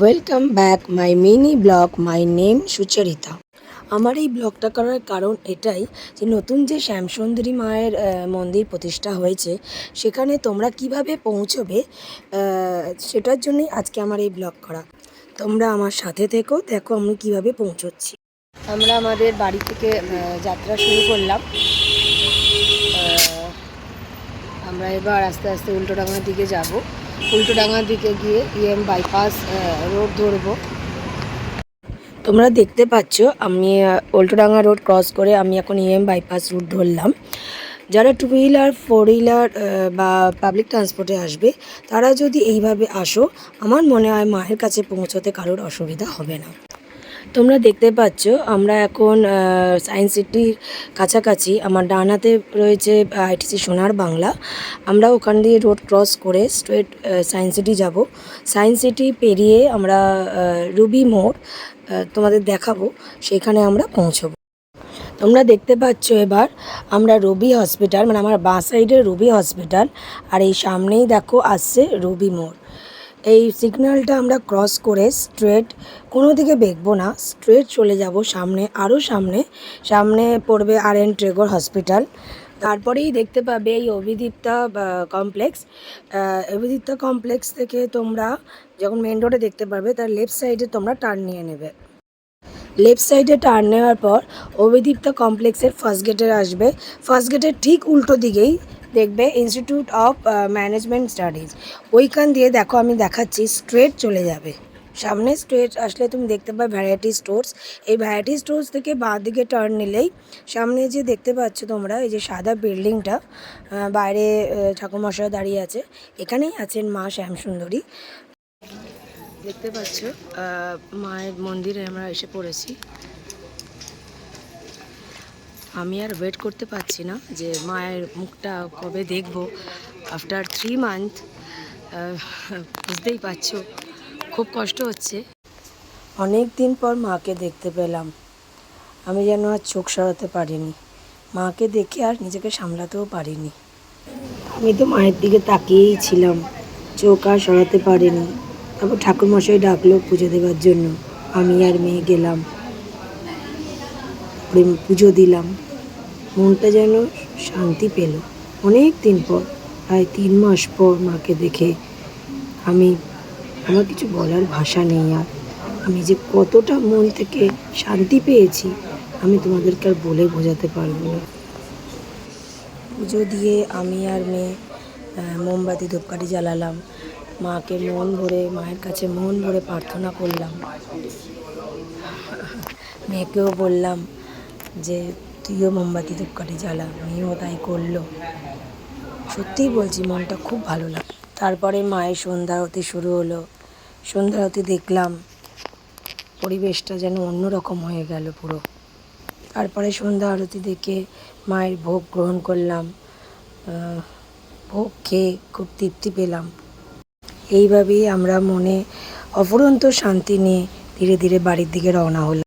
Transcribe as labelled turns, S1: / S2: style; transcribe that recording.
S1: Welcome back my mini blog my name Sucharita. আমার এই ব্লগটা করার কারণ এটাই যে নতুন যে শ্যামসুন্দরী মায়ের মন্দির প্রতিষ্ঠা হয়েছে সেখানে তোমরা কিভাবে পৌঁছবে সেটার জন্যই আজকে আমার এই ব্লগ করা। তোমরা আমার সাথে থেকো, দেখো আমি কিভাবে পৌঁছচ্ছি। আমরা আমাদের বাড়ি থেকে যাত্রা শুরু করলাম। আমরা এবার আস্তে আস্তে উল্টোডাঙার দিকে যাব। উল্টোডাঙার দিকে গিয়ে বাইপাস রোড ধরবো। তোমরা দেখতে পাচ্ছ আমি উল্টোডাঙা রোড ক্রস করে আমি এখন বাইপাস রুট ধরলাম। যারা টু হুইলার, ফোর হুইলার বা পাবলিক ট্রান্সপোর্টে আসবে তারা যদি এইভাবে আসো, আমার মনে হয় মায়ের কাছে পৌঁছতে কারোর অসুবিধা হবে না। তোমরা দেখতে পাচ্ছ আমরা এখন সায়েন্স সিটির কাছাকাছি। আমার ডান হাতে রয়েছে আইটিসি সোনার বাংলা। আমরা ওখান দিয়ে রোড ক্রস করে স্ট্রেট সায়েন্স সিটি যাব। সায়েন্স সিটি পেরিয়ে আমরা রুবি মোড় তোমাদের দেখাবো, সেখানে আমরা পৌঁছবো। তোমরা দেখতে পাচ্ছ এবার আমরা রবি হসপিটাল, মানে আমার বাঁ সাইডে রবি হসপিটাল, আর এই সামনেই দেখো আসছে রবি মোড়। এই সিগন্যালটা আমরা ক্রস করে স্ট্রেট, কোনো দিকে বেঁকবো না, স্ট্রেট চলে যাব সামনে, আরও সামনে পড়বে আর.এন. ট্রেগর হসপিটাল। তারপরেই দেখতে পাবে এই অভিদীপ্তা কমপ্লেক্স। অভিদীপ্তা কমপ্লেক্স থেকে তোমরা যখন মেন রোডে দেখতে পারবে তার লেফট সাইডে তোমরা টার্ন নিয়ে নেবে। লেফট সাইডে টার্ন নেওয়ার পর অভিদীপ্তা কমপ্লেক্সের ফার্স্ট গেটে আসবে। ফার্স্ট গেটের ঠিক উল্টো দিকেই দেখবে ইনস্টিটিউট অফ ম্যানেজমেন্ট স্টাডিজ। ওইখান দিয়ে দেখো আমি দেখাচ্ছি, স্ট্রেট চলে যাবে। সামনে স্ট্রেট আসলে তুমি দেখতে পাবে ভ্যারাইটি স্টোর্স। এই ভ্যারাইটি স্টোর্স থেকে বাঁ দিকে টার্ন নিলেই সামনে যে দেখতে পাচ্ছ তোমরা এই যে সাদা বিল্ডিংটা, বাইরে ঠাকুরমশাই দাঁড়িয়ে আছে, এখানেই আছেন মা শ্যামসুন্দরী। দেখতে পাচ্ছ মায়ের মন্দিরে আমরা এসে পড়েছি। আমি আর ওয়েট করতে পারছি না যে মায়ের মুখটা কবে দেখব আফটার 3 মান্থ। বুঝতেই পারছো খুব কষ্ট হচ্ছে। অনেক দিন পর মাকে দেখতে পেলাম, আমি যেন আর চোখ সরাতে পারিনি। মাকে দেখে আর নিজেকে সামলাতেও পারিনি। আমি তো মায়ের দিকে তাকিয়েই ছিলাম, চোখ আর সরাতে পারিনি। তারপর ঠাকুরমশাই ডাকলো পুজো দেওয়ার জন্য, আমি আর মেয়ে গেলাম, পুজো দিলাম। মনটা যেন শান্তি পেল। অনেক দিন পর, প্রায় 3 মাস পর মাকে দেখে আমার কিছু বলার ভাষা নেই আর। আমি যে কতটা মন থেকে শান্তি পেয়েছি আমি তোমাদেরকে আর বলে বোঝাতে পারবো না। পুজো দিয়ে আমি আর মেয়ে মোমবাতি ধূপকাঠি জ্বালালাম। মাকে মায়ের কাছে মন ভরে প্রার্থনা করলাম। মেয়েকেও বললাম যে তুইও মোমবাতি ধূপকাঠি জ্বালা, মেয়েও তাই করলো। সত্যিই বলছি মনটা খুব ভালো লাগে। তারপরে মায়ের সন্ধ্যা আরতি শুরু হলো। সন্ধ্যা আরতি দেখলাম, পরিবেশটা যেন অন্যরকম হয়ে গেল পুরো। তারপরে সন্ধ্যা আরতি দেখে মায়ের ভোগ গ্রহণ করলাম। ভোগ খেয়ে খুব তৃপ্তি পেলাম। এইভাবেই আমরা মনে অফুরন্ত শান্তি নিয়ে ধীরে ধীরে বাড়ির দিকে রওনা হলাম।